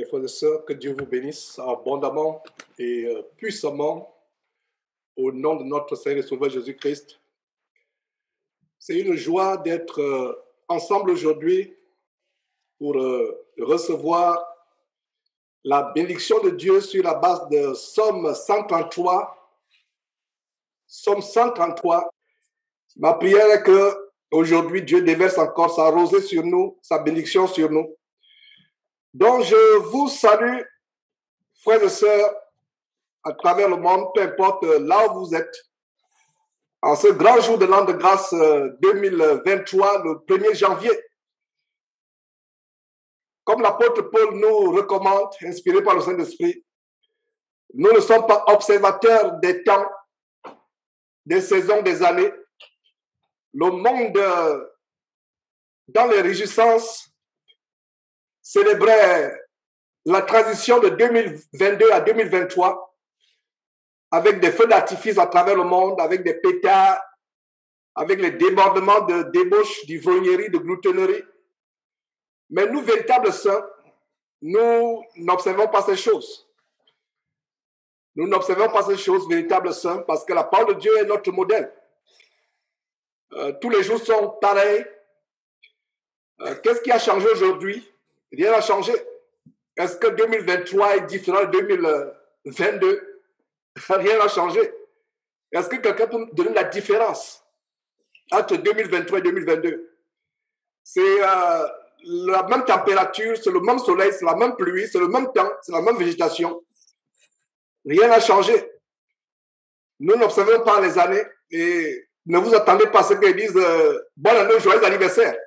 Mes frères et sœurs, que Dieu vous bénisse abondamment et puissamment au nom de notre Seigneur et Sauveur Jésus-Christ. C'est une joie d'être ensemble aujourd'hui pour recevoir la bénédiction de Dieu sur la base de Psaume 133. Psaume 133. Ma prière est que aujourd'hui Dieu déverse encore sa rosée sur nous, sa bénédiction sur nous. Donc je vous salue, frères et sœurs, à travers le monde, peu importe là où vous êtes. En ce grand jour de l'an de grâce 2023, le 1er janvier, comme l'apôtre Paul nous recommande, inspiré par le Saint-Esprit, nous ne sommes pas observateurs des temps, des saisons, des années. Le monde, dans les réjouissances, célébrait la transition de 2022 à 2023 avec des feux d'artifice à travers le monde, avec des pétards, avec les débordements de débauche, d'ivrognerie, de gloutonnerie. Mais nous, véritables saints, nous n'observons pas ces choses. Nous n'observons pas ces choses, véritables saints, parce que la parole de Dieu est notre modèle. Tous les jours sont pareils. Qu'est-ce qui a changé aujourd'hui? Rien n'a changé. Est-ce que 2023 est différent de 2022? Rien n'a changé. Est-ce que quelqu'un peut me donner la différence entre 2023 et 2022? C'est la même température, c'est le même soleil, c'est la même pluie, c'est le même temps, c'est la même végétation. Rien n'a changé. Nous n'observons pas les années et ne vous attendez pas à ce qu'ils disent bonne année, joyeux anniversaire.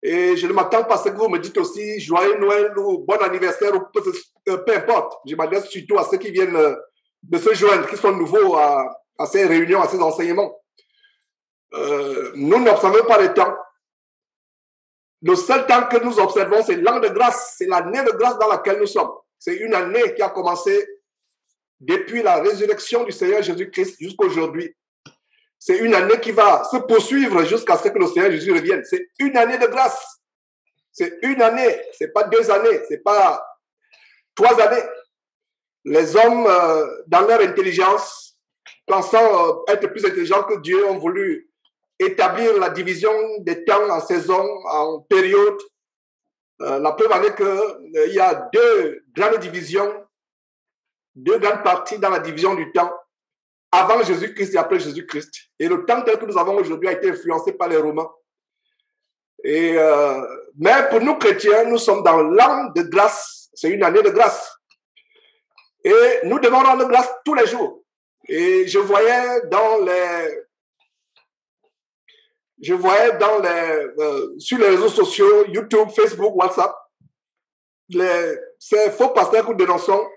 Et je ne m'attends pas à ce que vous me dites aussi joyeux Noël ou bon anniversaire, ou peu importe. Je m'adresse surtout à ceux qui viennent de se joindre, qui sont nouveaux à ces réunions, à ces enseignements. Nous n'observons pas le temps. Le seul temps que nous observons, c'est l'an de grâce. C'est l'année de grâce dans laquelle nous sommes. C'est une année qui a commencé depuis la résurrection du Seigneur Jésus-Christ jusqu'à aujourd'hui. C'est une année qui va se poursuivre jusqu'à ce que le Seigneur Jésus revienne. C'est une année de grâce. C'est une année. C'est pas 2 années. C'est pas 3 années. Les hommes, dans leur intelligence, pensant être plus intelligents que Dieu, ont voulu établir la division des temps en saisons, en périodes. La preuve en est qu'il y a 2 grandes divisions, 2 grandes parties dans la division du temps, avant Jésus-Christ et après Jésus-Christ. Et le temps tel que nous avons aujourd'hui a été influencé par les Romains. Mais pour nous chrétiens, nous sommes dans l'an de grâce. C'est une année de grâce. Et nous devons rendre grâce tous les jours. Et je voyais sur les réseaux sociaux, YouTube, Facebook, WhatsApp, ces faux pasteurs que nous dénonçons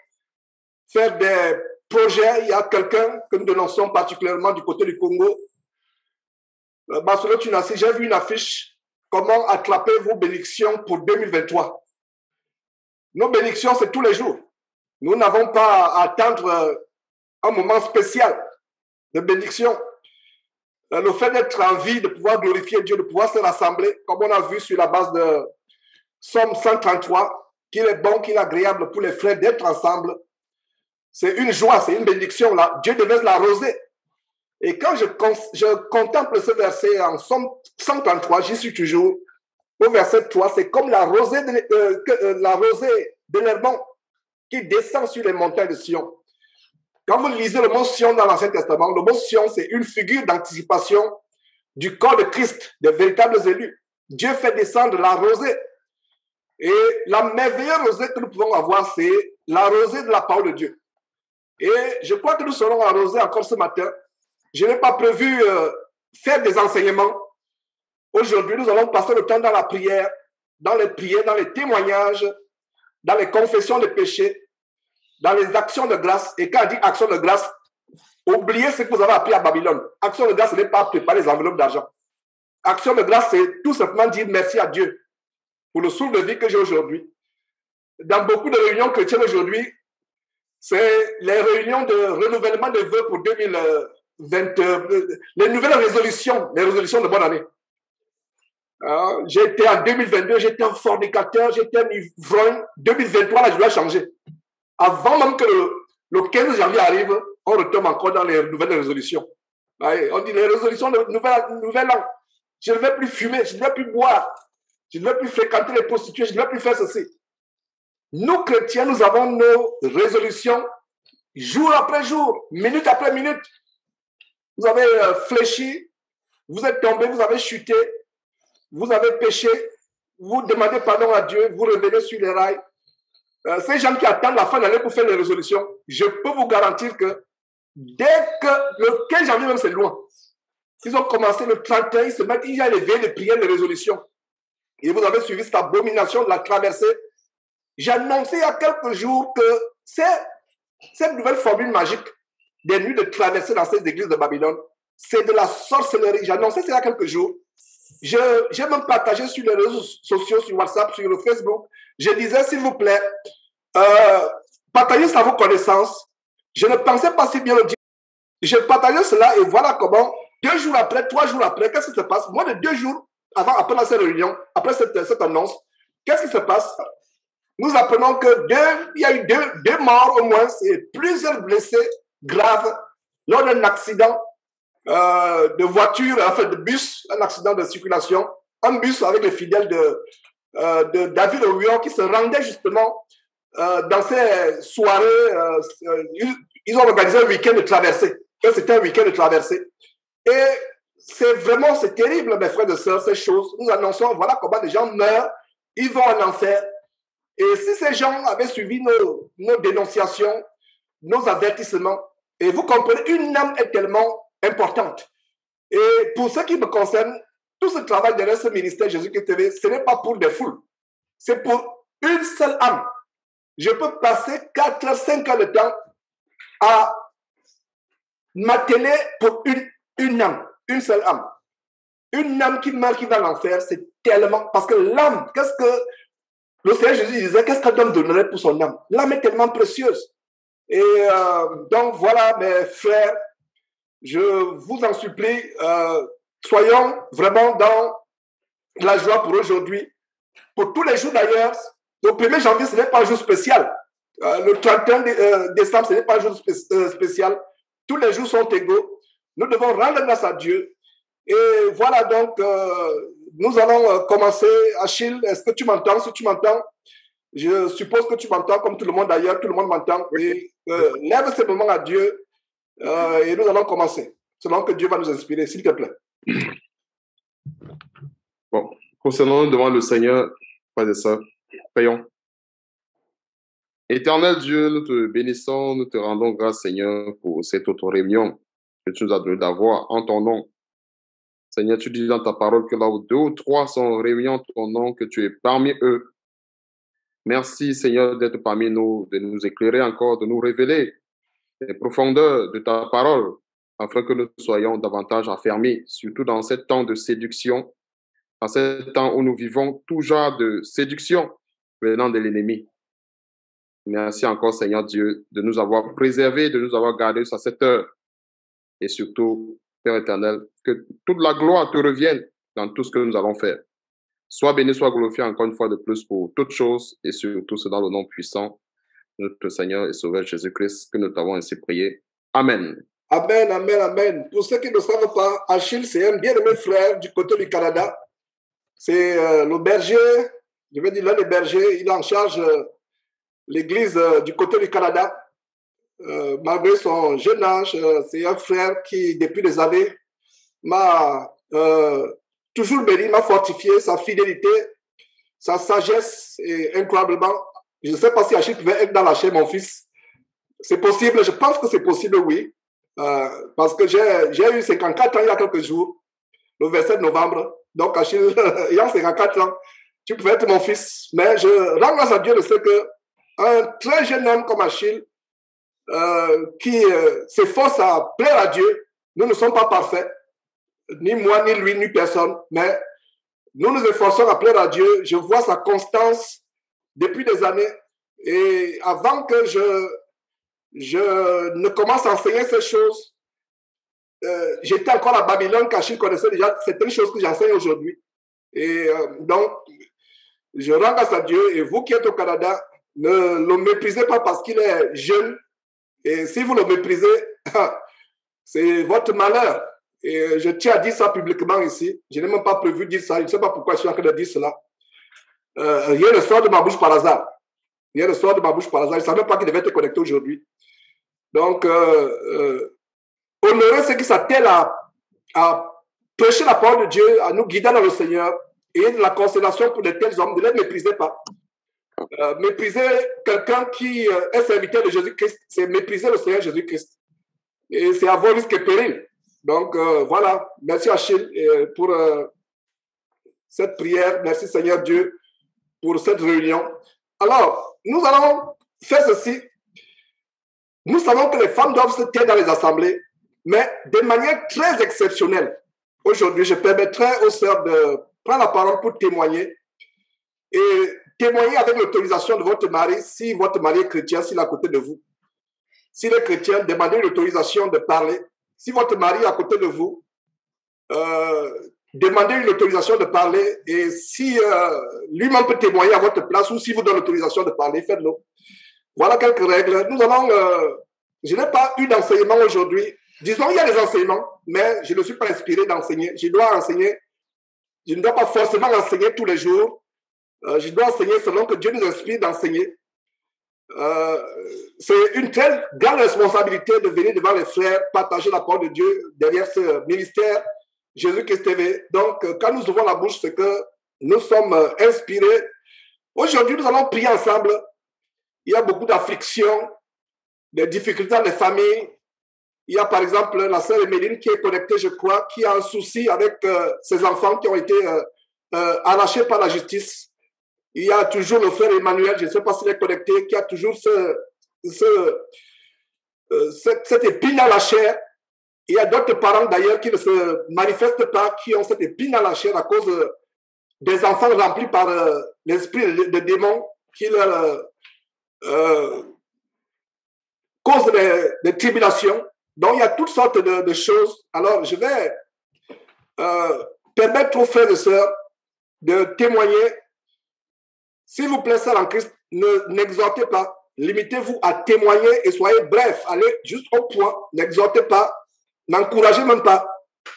faire des projets. Il y a quelqu'un que nous dénonçons particulièrement du côté du Congo. Barcelone Tunasi, j'ai vu une affiche, comment attraper vos bénédictions pour 2023. Nos bénédictions, c'est tous les jours. Nous n'avons pas à attendre un moment spécial de bénédiction. Le fait d'être en vie, de pouvoir glorifier Dieu, de pouvoir se rassembler, comme on a vu sur la base de Psaume 133, qu'il est bon, qu'il est agréable pour les frères d'être ensemble. C'est une joie, c'est une bénédiction. Là. Dieu devait l'arroser. Et quand je contemple ce verset en Psaume 133, j'y suis toujours, au verset 3, c'est comme la rosée de l'Hermon qui descend sur les montagnes de Sion. Quand vous lisez le mot Sion dans l'Ancien Testament, le mot Sion, c'est une figure d'anticipation du corps de Christ, des véritables élus. Dieu fait descendre la rosée. Et la merveilleuse rosée que nous pouvons avoir, c'est la rosée de la parole de Dieu. Et je crois que nous serons arrosés encore ce matin. Je n'ai pas prévu faire des enseignements. Aujourd'hui, nous allons passer le temps dans la prière, dans les témoignages, dans les confessions de péché, dans les actions de grâce. Et quand on dit action de grâce, oubliez ce que vous avez appris à Babylone. Action de grâce, ce n'est pas préparer les enveloppes d'argent. Action de grâce, c'est tout simplement dire merci à Dieu pour le souffle de vie que j'ai aujourd'hui. Dans beaucoup de réunions chrétiennes aujourd'hui, c'est les réunions de renouvellement de vœux pour 2020, les nouvelles résolutions, les résolutions de bonne année. J'étais en 2022, j'étais un fornicateur, j'étais un ivrogne. 2023, là, je dois changer. Avant même que le 15 janvier arrive, on retombe encore dans les nouvelles résolutions. On dit les résolutions de nouvel an. Je ne vais plus fumer, je ne vais plus boire, je ne vais plus fréquenter les prostituées, je ne vais plus faire ceci. Nous, chrétiens, nous avons nos résolutions jour après jour, minute après minute. Vous avez fléchi, vous êtes tombé, vous avez chuté, vous avez péché, vous demandez pardon à Dieu, vous revenez sur les rails. Ces gens qui attendent la fin de l'année pour faire les résolutions, je peux vous garantir que dès que le 15 janvier, même c'est loin, ils ont commencé le 31, ils se mettent, il y a les veilles de prières, les résolutions. Et vous avez suivi cette abomination de la traversée. J'ai annoncé il y a quelques jours que cette nouvelle formule magique des nuits de traversée dans ces églises de Babylone, c'est de la sorcellerie. J'ai annoncé ça il y a quelques jours. J'ai même partagé sur les réseaux sociaux, sur WhatsApp, sur le Facebook. Je disais, s'il vous plaît, partagez ça à vos connaissances. Je ne pensais pas si bien le dire. Je partageais cela et voilà comment, 2 jours après, 3 jours après, qu'est-ce qui se passe? Moins de 2 jours après cette réunion, après cette annonce, qu'est-ce qui se passe? Nous apprenons qu'il y a eu deux morts au moins et plusieurs blessés graves lors d'un accident de voiture, enfin de bus, un accident de circulation, un bus avec les fidèles de David Owion qui se rendaient justement dans ces soirées. Ils ont organisé un week-end de traversée. C'était un week-end de traversée. Et c'est terrible, mes frères et sœurs, ces choses. Nous annonçons, voilà comment les gens meurent, ils vont en enfer. Et si ces gens avaient suivi nos dénonciations, nos avertissements, et vous comprenez, une âme est tellement importante. Et pour ce qui me concerne, tout ce travail derrière ce ministère Jésus-Christ TV, ce n'est pas pour des foules. C'est pour une seule âme. Je peux passer 4 heures, 5 heures de temps à m'atteler pour une âme, une seule âme. Une âme qui meurt, qui va en enfer, c'est tellement... Parce que l'âme, qu'est-ce que... Le Seigneur Jésus disait, qu'est-ce qu'un homme donnerait pour son âme? L'âme est tellement précieuse. Et donc voilà, mes frères, je vous en supplie, soyons vraiment dans la joie pour aujourd'hui. Pour tous les jours d'ailleurs, le 1er janvier, ce n'est pas un jour spécial. Le 31 décembre, ce n'est pas un jour spécial. Tous les jours sont égaux. Nous devons rendre grâce à Dieu. Et voilà donc, nous allons commencer. Achille, est-ce que tu m'entends? Si tu m'entends, je suppose que tu m'entends comme tout le monde d'ailleurs, tout le monde m'entend. Et lève ce moment à Dieu et nous allons commencer. Selon que Dieu va nous inspirer, s'il te plaît. Bon, concernant devant le Seigneur, pas de ça, prions. Éternel Dieu, nous te bénissons, nous te rendons grâce, Seigneur, pour cette autre réunion que tu nous as donné d'avoir en ton nom. Seigneur, tu dis dans ta parole que là où 2 ou 3 sont réunis en ton nom, que tu es parmi eux. Merci, Seigneur, d'être parmi nous, de nous éclairer encore, de nous révéler les profondeurs de ta parole, afin que nous soyons davantage affermis, surtout dans ce temps de séduction, dans ce temps où nous vivons tout genre de séduction venant de l'ennemi. Merci encore, Seigneur Dieu, de nous avoir préservés, de nous avoir gardés à cette heure. Et surtout, Père éternel, que toute la gloire te revienne dans tout ce que nous allons faire. Sois béni, sois glorifié encore une fois de plus pour toutes choses et surtout c'est dans le nom puissant de notre Seigneur et Sauveur Jésus-Christ que nous t'avons ainsi prié. Amen. Amen, amen, amen. Pour ceux qui ne savent pas, Achille, c'est un bien-aimé frère du côté du Canada. C'est le berger, je vais dire l'un des bergers, il est en charge l'église du côté du Canada. Malgré son jeune âge, c'est un frère qui, depuis des années, m'a toujours béni, m'a fortifié, sa fidélité, sa sagesse, et incroyablement. Je ne sais pas si Achille pouvait être dans la chair, mon fils. C'est possible, je pense que c'est possible, oui. Parce que j'ai eu 54 ans il y a quelques jours, le 27 novembre. Donc, Achille, ayant 54 ans, tu pouvais être mon fils. Mais je rends grâce à Dieu de ce qu'un très jeune homme comme Achille, qui s'efforce à plaire à Dieu, nous ne sommes pas parfaits, ni moi, ni lui, ni personne, mais nous nous efforçons à plaire à Dieu. Je vois sa constance depuis des années. Et avant que je ne commence à enseigner ces choses, j'étais encore à Babylone, qu'Achille connaissait déjà certaines choses que j'enseigne aujourd'hui. Et donc, je rends grâce à Dieu. Et vous qui êtes au Canada, ne le méprisez pas parce qu'il est jeune. Et si vous le méprisez, c'est votre malheur. Et je tiens à dire ça publiquement ici. Je n'ai même pas prévu de dire ça. Je ne sais pas pourquoi je suis en train de dire cela. Rien ne sort de ma bouche par hasard. Rien ne sort de ma bouche par hasard. Je ne savais pas qu'il devait être connecté aujourd'hui. Donc, honorer ceux qui s'attellent à prêcher la parole de Dieu, à nous guider dans le Seigneur, et de la consolation pour de tels hommes, ne les méprisez pas. Mépriser quelqu'un qui est serviteur de Jésus-Christ, c'est mépriser le Seigneur Jésus-Christ. Et c'est avoir risque et péril. Donc, voilà. Merci Achille pour cette prière. Merci Seigneur Dieu pour cette réunion. Alors, nous allons faire ceci. Nous savons que les femmes doivent se taire dans les assemblées, mais de manière très exceptionnelle. Aujourd'hui, je permettrai aux sœurs de prendre la parole pour témoigner et témoigner avec l'autorisation de votre mari, si votre mari est chrétien, s'il est à côté de vous. S'il est chrétien, demandez l'autorisation de parler. Si votre mari est à côté de vous, demandez l'autorisation de parler. Et si lui-même peut témoigner à votre place ou si vous donne l'autorisation de parler, faites-le. Voilà quelques règles. Nous allons... je n'ai pas eu d'enseignement aujourd'hui. Disons, il y a des enseignements, mais je ne suis pas inspiré d'enseigner. Je dois enseigner. Je ne dois pas forcément enseigner tous les jours. Je dois enseigner selon que Dieu nous inspire d'enseigner. C'est une telle grande responsabilité de venir devant les frères, partager la parole de Dieu derrière ce ministère Jésus-Christ TV. Donc, quand nous ouvrons la bouche, c'est que nous sommes inspirés. Aujourd'hui, nous allons prier ensemble. Il y a beaucoup d'afflictions, des difficultés dans les familles. Il y a par exemple la sœur Emeline qui est connectée, je crois, qui a un souci avec ses enfants qui ont été arrachés par la justice. Il y a toujours le frère Emmanuel, je ne sais pas s'il est connecté, qui a toujours cette épine à la chair. Il y a d'autres parents d'ailleurs qui ne se manifestent pas, qui ont cette épine à la chair à cause des enfants remplis par l'esprit de démons qui leur causent des tribulations. Donc il y a toutes sortes de choses. Alors je vais permettre aux frères et sœurs de témoigner. S'il vous plaît, sœurs en Christ, n'exhortez pas. Limitez-vous à témoigner et soyez bref. Allez juste au point. N'exhortez pas. N'encouragez même pas.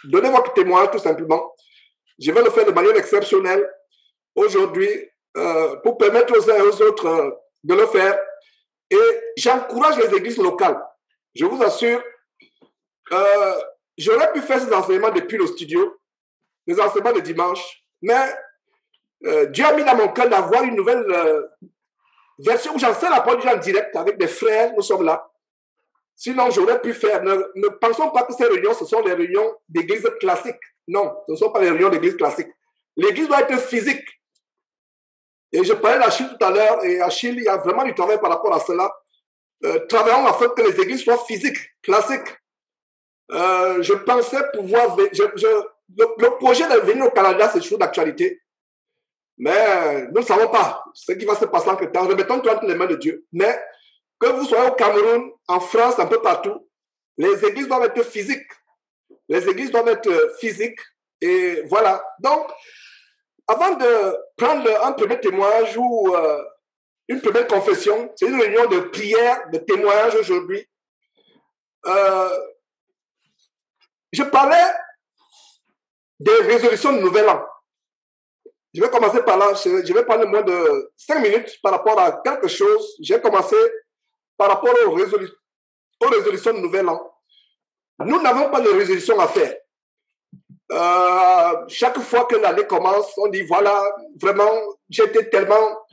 Donnez votre témoignage tout simplement. Je vais le faire de manière exceptionnelle aujourd'hui pour permettre aux uns et aux autres de le faire. Et j'encourage les églises locales. Je vous assure, j'aurais pu faire ces enseignements depuis le studio, les enseignements de dimanche, mais Dieu a mis dans mon cœur d'avoir une nouvelle version où j'enseigne la parole de Dieu en direct avec des frères, nous sommes là. Sinon, j'aurais pu faire. Ne pensons pas que ces réunions, ce sont des réunions d'église classiques. Non, ce ne sont pas des réunions d'église classiques. L'église doit être physique. Et je parlais d'Achille tout à l'heure, et Achille, il y a vraiment du travail par rapport à cela. Travaillons afin que les églises soient physiques, classiques. Je pensais pouvoir... le projet de venir au Canada, c'est toujours d'actualité. Mais nous ne savons pas ce qui va se passer en quelque temps. Remettons tout entre les mains de Dieu. Mais que vous soyez au Cameroun, en France, un peu partout, les églises doivent être physiques. Les églises doivent être physiques. Et voilà. Donc, avant de prendre un premier témoignage ou une première confession, c'est une réunion de prière, de témoignage aujourd'hui. Je parlais des résolutions de Nouvel An. Je vais commencer par là. Je vais prendre moins de 5 minutes par rapport à quelque chose. J'ai commencé par rapport aux résolutions de Nouvel An. Nous n'avons pas de résolution à faire. Chaque fois que l'année commence, on dit voilà, vraiment, j'étais tellement...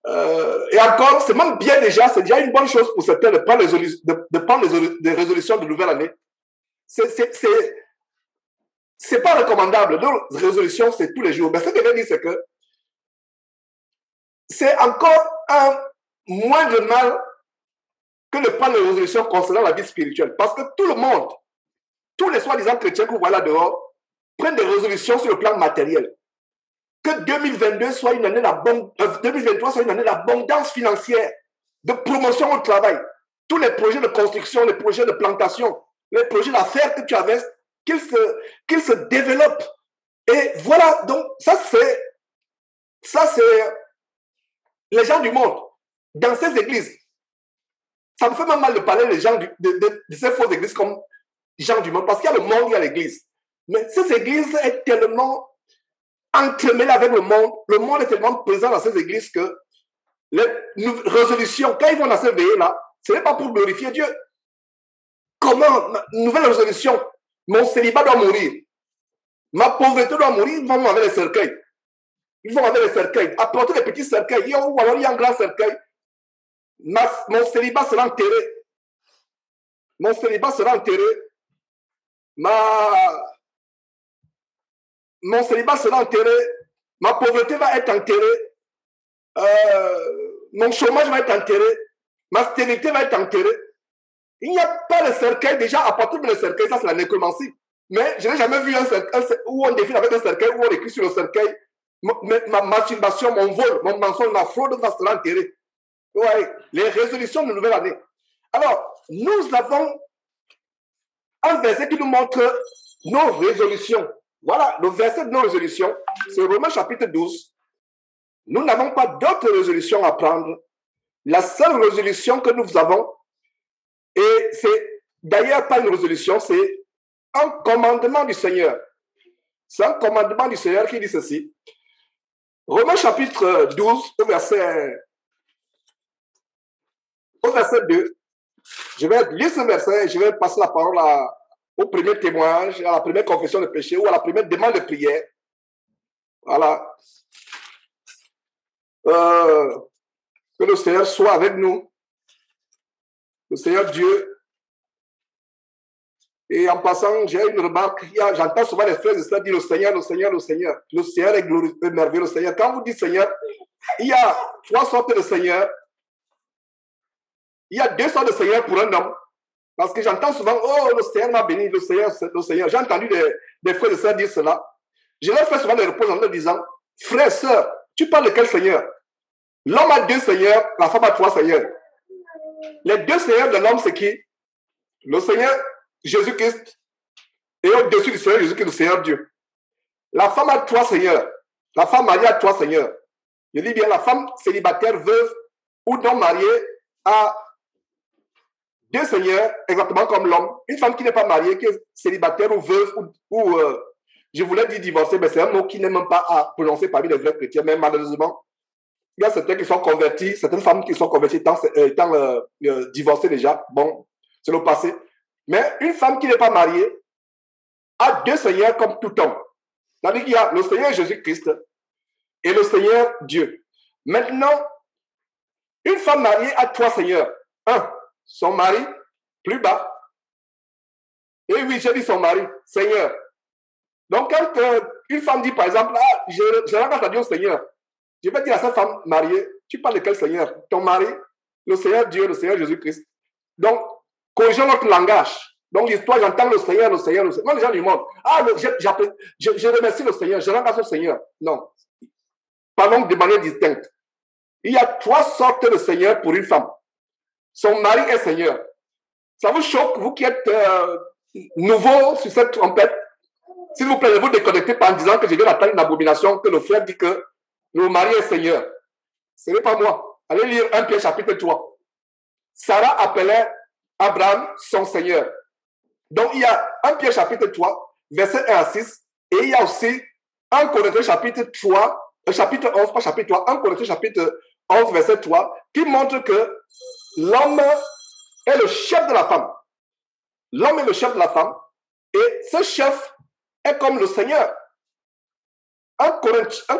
et encore, c'est même bien déjà, c'est déjà une bonne chose pour certains de prendre des résolutions de nouvelle année. C'est pas recommandable. Nos résolutions, c'est tous les jours. Mais ce que je veux dire, c'est que c'est encore un moindre mal que de prendre des résolutions concernant la vie spirituelle. Parce que tout le monde, tous les soi-disant chrétiens que vous voyez là dehors, prennent des résolutions sur le plan matériel. Que 2022 soit une année 2023 soit une année d'abondance financière, de promotion au travail. Tous les projets de construction, les projets de plantation, les projets d'affaires que tu avais, qu'ils se développent. Et voilà, donc ça c'est les gens du monde. Dans ces églises, ça me fait même mal de parler des gens de ces fausses églises comme gens du monde, parce qu'il y a le monde, il y a l'église. Mais ces églises est tellement entremêlée avec le monde est tellement présent dans ces églises que les résolutions, quand ils vont dans ces veillées-là, ce n'est pas pour glorifier Dieu. Comment, nouvelle résolution, mon célibat doit mourir, ma pauvreté doit mourir, ils vont avec les cercueils. Ils vont avec les cercueils, apporter des petits cercueils, ou alors il y a un grand cercueil. Mon célibat sera enterré. Mon célibat sera enterré. Mon célibat sera enterré. Ma pauvreté va être enterrée. Mon chômage va être enterré. Ma stérilité va être enterrée. Il n'y a pas de cercueil. Déjà, apporter le cercueil, ça c'est la nécromancie. Mais je n'ai jamais vu un cercueil où on défile avec un cercueil, où on écrit sur le cercueil ma masturbation, mon vol, mon mensonge, ma fraude va se enterrer. Ouais, les résolutions de nouvelle année. Alors, nous avons un verset qui nous montre nos résolutions. Voilà, le verset de nos résolutions, c'est Romains chapitre 12. Nous n'avons pas d'autres résolutions à prendre. La seule résolution que nous avons, et c'est d'ailleurs pas une résolution, c'est un commandement du Seigneur. C'est un commandement du Seigneur qui dit ceci. Romains chapitre 12, au verset 2, je vais lire ce verset et je vais passer la parole au premier témoignage, à la première confession de péché ou à la première demande de prière. Voilà. Que le Seigneur soit avec nous. Le Seigneur Dieu. Et en passant, j'ai une remarque. J'entends souvent les frères et sœurs dire le Seigneur, le Seigneur, le Seigneur. Le Seigneur est glorieux, merveilleux, le Seigneur. Quand vous dites Seigneur, il y a 3 sortes de Seigneur. Il y a 2 sortes de Seigneur pour un homme. Parce que j'entends souvent, oh, le Seigneur m'a béni, le Seigneur, le Seigneur. J'ai entendu des frères et sœurs dire cela. Je leur fais souvent des réponses en leur disant, frère, sœur, tu parles de quel Seigneur? L'homme a 2 seigneurs, la femme a 3 seigneurs. Les 2 seigneurs de l'homme, c'est qui? Le Seigneur Jésus-Christ et au-dessus du Seigneur Jésus-Christ, le Seigneur Dieu. La femme a 3 seigneurs. La femme mariée a 3 seigneurs. Je dis bien, la femme célibataire, veuve ou non mariée a 2 seigneurs, exactement comme l'homme. Une femme qui n'est pas mariée, qui est célibataire ou veuve ou je voulais dire divorcée, mais c'est un mot qui n'est même pas à prononcer parmi les vrais chrétiens, mais malheureusement, il y a certains qui sont convertis, certaines femmes qui sont converties étant divorcées déjà. Bon, c'est le passé. Mais une femme qui n'est pas mariée a 2 seigneurs comme tout homme. C'est-à-dire qu'il y a le Seigneur Jésus-Christ et le Seigneur Dieu. Maintenant, une femme mariée a 3 seigneurs. Un, son mari, plus bas. Et oui, j'ai dit son mari, Seigneur. Donc, quand une femme dit, par exemple, je rencontre à Dieu au Seigneur, je vais dire à cette femme mariée, tu parles de quel Seigneur? Ton mari, le Seigneur Dieu, le Seigneur Jésus-Christ. Donc, corrigeons notre langage. Donc, l'histoire, j'entends le Seigneur, le Seigneur, le Seigneur. Moi, les gens du monde, je remercie le Seigneur, je rencontre au Seigneur. Non. Parlons de manière distincte. Il y a 3 sortes de Seigneur pour une femme. Son mari est Seigneur. Ça vous choque, vous qui êtes nouveau sur cette trompette? S'il vous plaît, ne vous déconnectez pas en disant que je viens d'entendre une abomination, que le frère dit que le mari est Seigneur. Ce n'est pas moi. Allez lire 1 Pierre chapitre 3. Sarah appelait Abraham son Seigneur. Donc, il y a 1 Pierre chapitre 3, verset 1 à 6, et il y a aussi 1 Corinthiens chapitre 3, chapitre 11, pas chapitre 3, 1 Corinthiens chapitre 11, verset 3, qui montre que l'homme est le chef de la femme. L'homme est le chef de la femme, et ce chef est comme le Seigneur. 1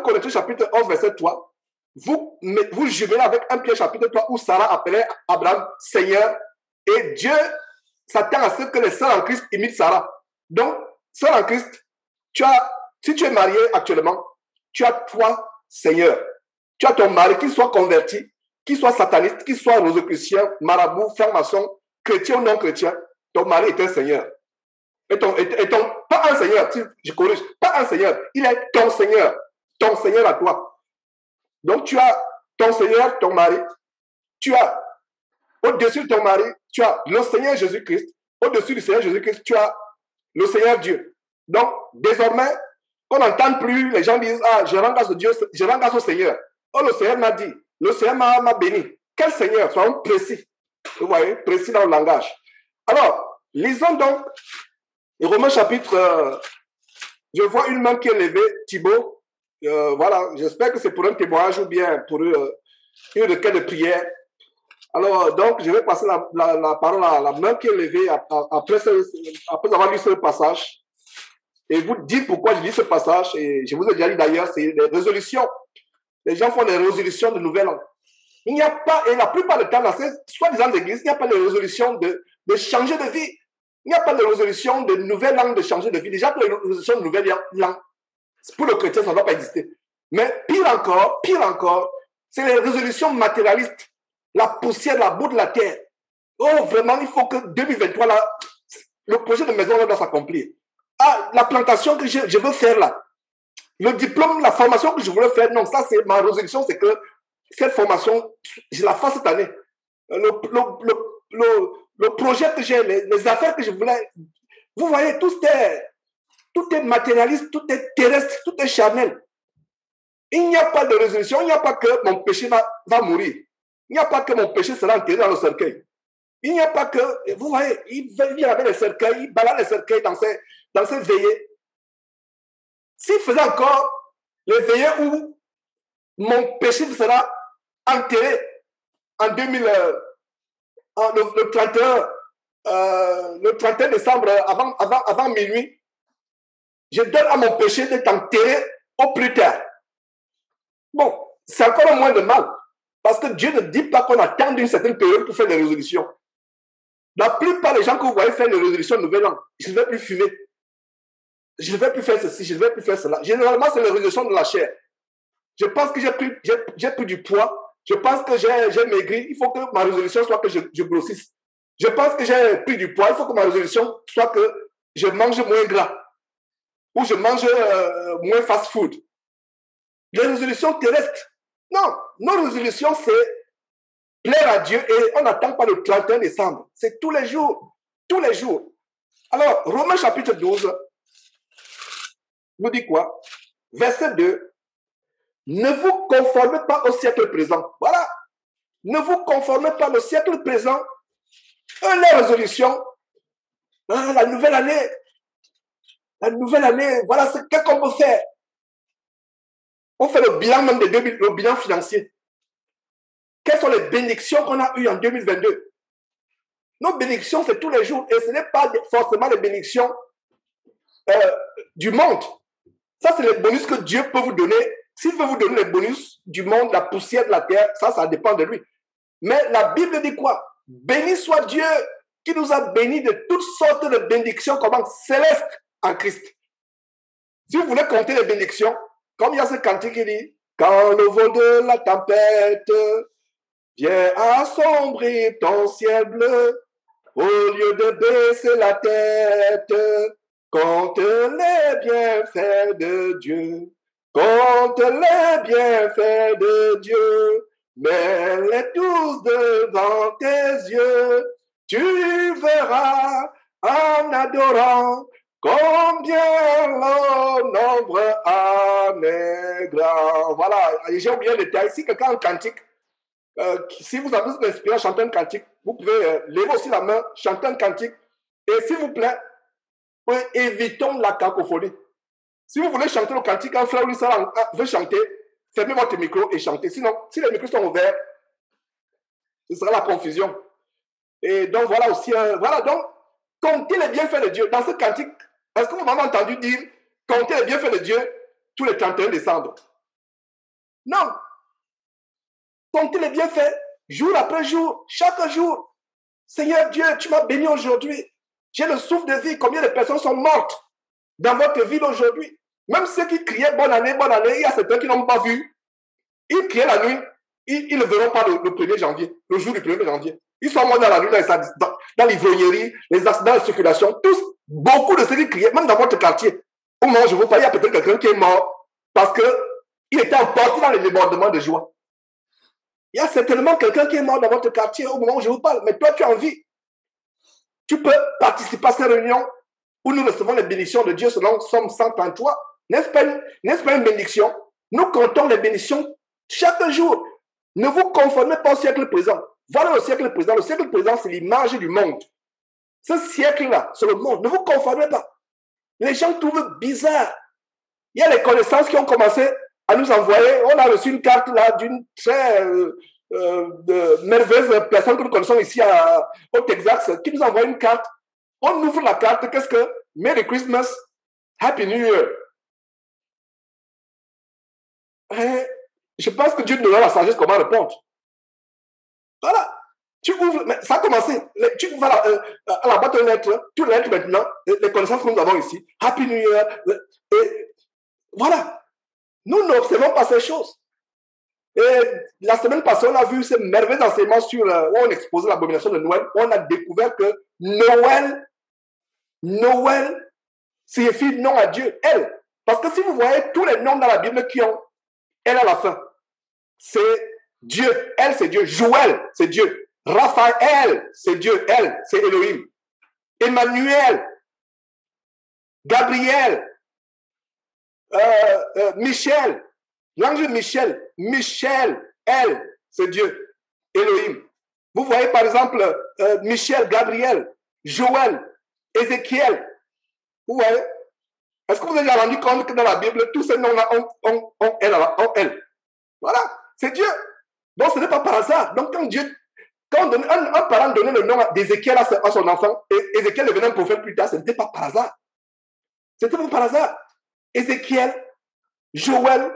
Corinthiens chapitre 11, verset 3, vous jumelez avec 1 Pierre chapitre 3, où Sarah appelait Abraham Seigneur, et Dieu s'attend à ce que les sœurs en Christ imitent Sarah. Donc, sœur en Christ, si tu es marié actuellement, tu as 3 seigneurs. Tu as ton mari qui soit converti, qui soit sataniste, qui soit rosicrucien, marabout, franc-maçon, chrétien ou non chrétien. Ton mari est un seigneur. Pas un seigneur, je corrige, pas un seigneur. Il est ton seigneur à toi. Donc, tu as ton seigneur, ton mari. Tu as au-dessus de ton mari, tu as le Seigneur Jésus-Christ. Au-dessus du Seigneur Jésus-Christ, tu as le Seigneur Dieu. Donc, désormais, qu'on n'entende plus, les gens disent, ah, je rends grâce à Dieu, je rends grâce au Seigneur. Oh, le Seigneur m'a dit, le Seigneur m'a béni. Quel Seigneur? Soyons précis. Vous voyez, précis dans le langage. Alors, lisons donc Romains chapitre, je vois une main qui est levée, Thibaut. Voilà, j'espère que c'est pour un témoignage ou bien pour une requête de prière. Alors, donc, je vais passer la parole à la main qui est levée après avoir lu ce passage. Et vous dites pourquoi je lis ce passage. Et je vous ai déjà dit d'ailleurs, c'est des résolutions. Les gens font des résolutions de nouvel an. Il n'y a pas, et la plupart du temps, dans ces soi-disant églises, il n'y a pas de résolution de changer de vie. Il n'y a pas de résolution de nouvel an de changer de vie. Déjà, pour les résolutions de nouvel an, pour le chrétien, ça ne va pas exister. Mais pire encore, c'est les résolutions matérialistes. La poussière, la boue de la terre. Oh, vraiment, il faut que 2023, là, le projet de maison là, doit s'accomplir. Ah, la plantation que je veux faire là. Le diplôme, la formation que je voulais faire, non, ça c'est ma résolution, c'est que cette formation, je la fasse cette année. Le projet que j'ai, les affaires que je voulais, vous voyez, tout est matérialiste, tout est terrestre, tout est charnel. Il n'y a pas de résolution, il n'y a pas que mon péché va mourir. Il n'y a pas que mon péché sera enterré dans le cercueil. Il n'y a pas que, vous voyez, il vient avec les cercueils, il balade les cercueils dans ses veillées. S'il faisait encore les veillées où mon péché sera enterré en 2000, le 31 décembre, avant minuit, je donne à mon péché d'être enterré au plus tard. Bon, c'est encore moins de mal. Parce que Dieu ne dit pas qu'on attend une certaine période pour faire des résolutions. La plupart des gens que vous voyez faire des résolutions de nouvel an, je ne vais plus fumer. Je ne vais plus faire ceci, je ne vais plus faire cela. Généralement, c'est les résolutions de la chair. Je pense que j'ai pris du poids. Je pense que j'ai maigri. Il faut que ma résolution soit que je grossisse. Je pense que j'ai pris du poids. Il faut que ma résolution soit que je mange moins gras. Ou je mange moins fast-food. Les résolutions terrestres. Non, nos résolutions, c'est plaire à Dieu et on n'attend pas le 31 décembre. C'est tous les jours. Tous les jours. Alors, Romains chapitre 12 nous dit quoi? Verset 2. Ne vous conformez pas au siècle présent. Voilà. Ne vous conformez pas au siècle présent. La résolution. Ah, la nouvelle année. La nouvelle année. Voilà ce qu'on peut faire. On fait le bilan même le bilan financier. Quelles sont les bénédictions qu'on a eues en 2022? Nos bénédictions, c'est tous les jours. Et ce n'est pas forcément les bénédictions du monde. Ça, c'est les bonus que Dieu peut vous donner. S'il veut vous donner les bonus du monde, la poussière de la terre, ça dépend de lui. Mais la Bible dit quoi? Béni soit Dieu qui nous a bénis de toutes sortes de bénédictions célestes en Christ. Si vous voulez compter les bénédictions, comme il y a ce cantique qui dit, quand le vent de la tempête vient assombrir ton ciel bleu, au lieu de baisser la tête, compte les bienfaits de Dieu. Compte les bienfaits de Dieu, mets-les tous devant tes yeux. Tu verras en adorant combien le nombre en est grand. Voilà, j'ai oublié le détail. Si quelqu'un a un cantique, si vous avez inspiré à chanter un cantique, vous pouvez lever aussi la main, chanter un cantique. Et s'il vous plaît, évitons la cacophonie. Si vous voulez chanter le cantique, un frère ou une sœur veut chanter, fermez votre micro et chantez. Sinon, si les micros sont ouverts, ce sera la confusion. Et donc, voilà aussi, voilà, donc, comptez les bienfaits de Dieu. Dans ce cantique, est-ce que vous m'avez entendu dire, comptez les bienfaits de Dieu tous les 31 décembre? Non. Comptez les bienfaits, jour après jour, chaque jour. Seigneur Dieu, tu m'as béni aujourd'hui. J'ai le souffle de vie. Combien de personnes sont mortes dans votre ville aujourd'hui? Même ceux qui criaient bonne année, il y a certains qui n'ont pas vu. Ils criaient la nuit, ils ne le verront pas le 1er janvier, le jour du 1er janvier. Ils sont morts dans la nuit, dans l'ivrognerie, les accidents de circulation, tous, beaucoup de ceux qui criaient, même dans votre quartier. Au moment où je vous parle, il y a peut-être quelqu'un qui est mort parce qu'il était emporté dans les débordements de joie. Il y a certainement quelqu'un qui est mort dans votre quartier au moment où je vous parle, mais toi, tu as envie. Tu peux participer à ces réunions où nous recevons les bénédictions de Dieu selon Somme 133. N'est-ce pas une bénédiction? Nous comptons les bénédictions chaque jour. Ne vous conformez pas au siècle présent. Voilà le siècle présent. Le siècle présent, c'est l'image du monde. Ce siècle-là, c'est le monde. Ne vous conformez pas. Les gens trouvent bizarre. Il y a les connaissances qui ont commencé à nous envoyer. On a reçu une carte là d'une très merveilleuse personne que nous connaissons ici au Texas qui nous envoie une carte. On ouvre la carte. Qu'est-ce que? Merry Christmas, Happy New Year. Et je pense que Dieu nous donne la sagesse comment répondre. Voilà. Tu ouvres, mais ça a commencé. Tu ouvres à la boîte aux lettres, tu lettres maintenant, les connaissances que nous avons ici. Happy New Year. Et voilà. Nous n'observons pas ces choses. Et la semaine passée, on a vu ces merveilleux enseignements sur où on exposait l'abomination de Noël. On a découvert que Noël signifie non à Dieu, elle. Parce que si vous voyez tous les noms dans la Bible qui ont elle à la fin, c'est Dieu. Elle, c'est Dieu. Joël, c'est Dieu. Raphaël, c'est Dieu. Elle, c'est Elohim. Emmanuel, Gabriel, Michel, l'ange Michel, elle, c'est Dieu. Elohim. Vous voyez par exemple Michel, Gabriel, Joël, Ézéchiel. Vous voyez? Est-ce que vous avez rendu compte que dans la Bible, tous ces noms-là ont elle? Voilà, c'est Dieu. Donc ce n'est pas par hasard. Donc quand un parent donnait le nom d'Ézéchiel à son enfant, et Ézéchiel devenait un prophète plus tard, ce n'était pas par hasard. C'était pas par hasard. Ézéchiel, Joël,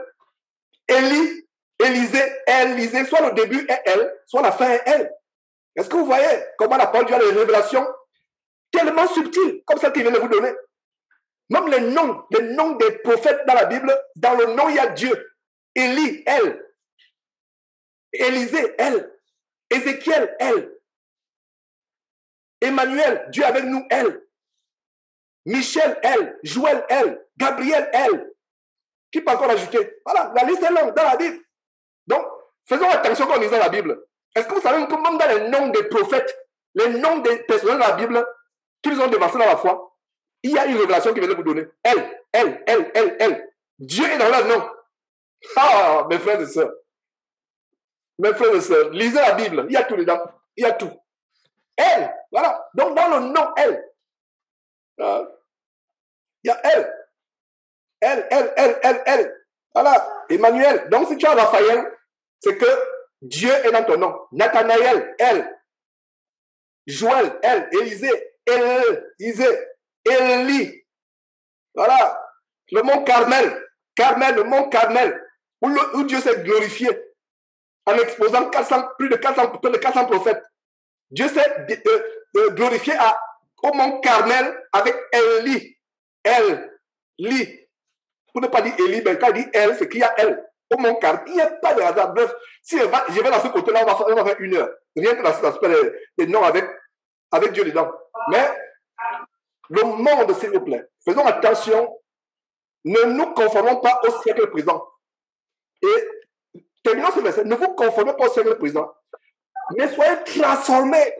Élie, Élisée, soit le début est elle, soit la fin est elle. Est-ce que vous voyez comment la parole de Dieu a des révélations tellement subtiles, comme celle qu'il vient de vous donner? Même les noms des prophètes dans la Bible, dans le nom, il y a Dieu. Élie, elle. Élisée, elle. Ézéchiel, elle. Emmanuel, Dieu avec nous, elle. Michel, elle. Joël, elle. Gabriel, elle. Qui peut encore ajouter? Voilà, la liste est longue dans la Bible. Donc, faisons attention quand on lisant la Bible. Est-ce que vous savez que même dans les noms des prophètes, les noms des personnes de la Bible, qu'ils ont dévancé dans la foi, il y a une révélation qui vient de vous donner. Elle. Dieu est dans leur nom. Ah, mes frères et sœurs. Mes frères et sœurs, lisez la Bible. Il y a tout dedans. Il y a tout. Elle, voilà. Donc, dans le nom, elle. Il y a elle. Elle. Voilà. Emmanuel. Donc, si tu as Raphaël, c'est que Dieu est dans ton nom. Nathanaël, elle. Joël, elle. Élisée, Élie. Voilà. Le mont Carmel. Le mont Carmel. Où Dieu s'est glorifié. En exposant plus de 400 prophètes. Dieu s'est glorifié au mont Carmel avec Élie. Pour ne pas dire Élie, mais quand il dit elle, c'est qu'il y a elle. Au mont Carmel. Il n'y a pas de hasard. Bref, si je vais dans ce côté-là, on va faire 1 heure. Rien que dans cet aspect des noms avec Dieu dedans. Mais le monde, s'il vous plaît, faisons attention, ne nous conformons pas au siècle présent. Et terminons ce verset, ne vous conformez pas au siècle présent, mais soyez transformés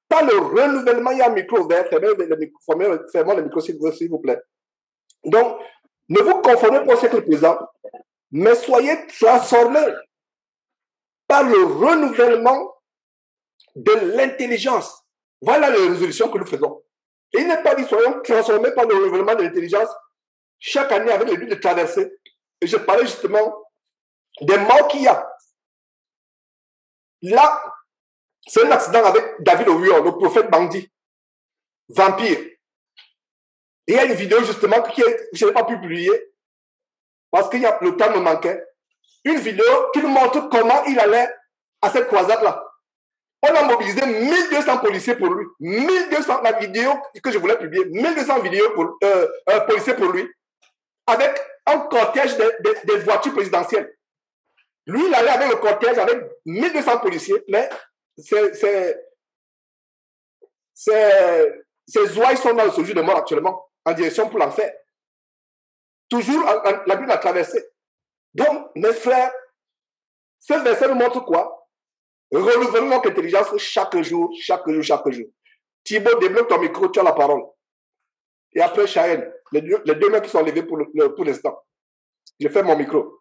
par le renouvellement. Il y a un micro ouvert, fermez le micro s'il vous plaît. Donc, ne vous conformez pas au siècle présent, mais soyez transformés par le renouvellement de l'intelligence. Voilà les résolutions que nous faisons. Et il n'est pas dit soyons transformés par le renouvellement de l'intelligence chaque année avec le but de traverser. Et je parlais justement des morts qu'il y a. Là, c'est un accident avec David Owior, le prophète bandit, vampire. Et il y a une vidéo justement que je n'ai pas pu publier parce que le temps me manquait. Une vidéo qui nous montre comment il allait à cette croisade-là. On a mobilisé 1200 policiers pour lui. 1200, la vidéo que je voulais publier, 1200 policiers pour lui, avec un cortège des voitures présidentielles. Lui, il allait avec le cortège, avec 1200 policiers, mais ses ouailles sont dans le séjour de mort actuellement, en direction pour l'enfer. Toujours, la Bible a traversé. Donc, mes frères, ce verset nous montre quoi? Renouvelons notre intelligence chaque jour. Thibaut, débloque ton micro, tu as la parole. Et après, Shahen. les deux mains qui sont levées pour l'instant. Je ferme mon micro.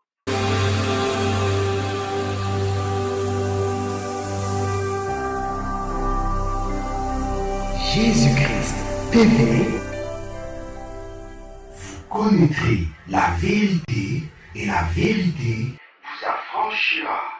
Jésus-Christ TV, vous connaîtrez la vérité et la vérité vous affranchira.